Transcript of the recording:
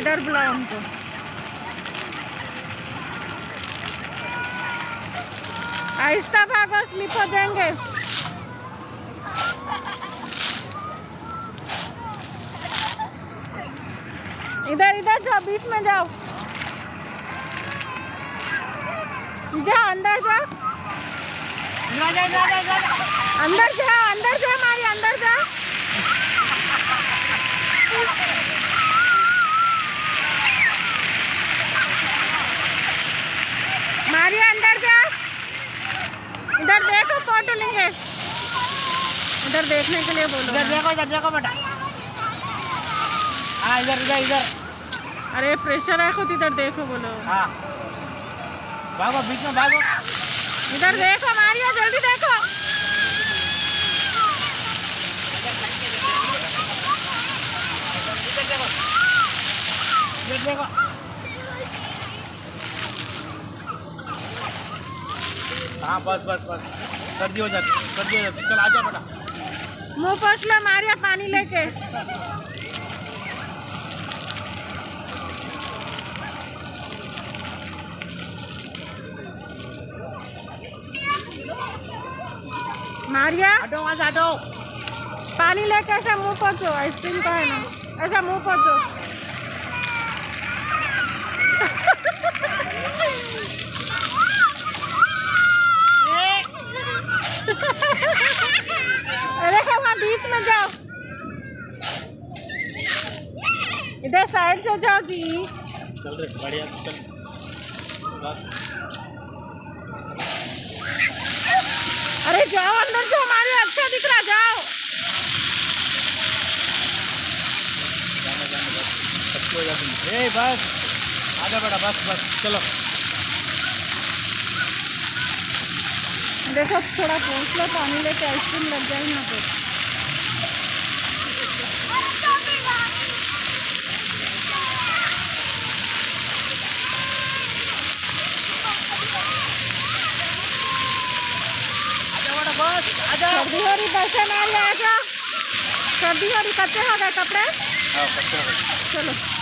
इधर बुलाओ उनको। आहिस्ता भागो, स्लिप हो जाएंगे। इधर इधर जाओ, बीच में जाओ, जा अंदर जा, अंदर जा, अंदर जा मारी, अंदर जा। मारी अंदर जा। इधर देखो, फोटो लेंगे। इधर देखने के लिए बोलो। इधर देखो बेटा। हाँ इधर इधर इधर। अरे प्रेशर है खुद, इधर देखो बोलो। हाँ भागो, बीच में भागो। इधर देखो मारिया, जल्दी देखो। इधर देखो। हाँ बस बस बस, सर्दी हो जाती, सर्दी हो जाती। चल आ जाओ बेटा। मुंह पोंछ लो मारिया, पानी लेके। मारिया हटो वहाँ से, हटो। पानी लेके ऐसा मुंह पोंछो, आइसक्रीम का है ना, ऐसा मुंह पोंछो। अरे वहाँ बीच में जाओ, इधर साइड से जाओ जी। चल रे बढ़िया, चल बस। अरे जाओ अंदर जाओ मारिया, अच्छा दिख रहा, जाओ। ए बस आजा बेटा, बस बस चलो। देखो थोड़ा पहुँच लो, पानी लेके, आइसक्रीम लग जाए यहाँ पे। आजा बेटा बस, आजा। सर्दी हो रही, बस मारिया आजा। सर्दी हो रही, कच्चे हो गए कपड़े। हाँ कच्चे हो गए। चलो।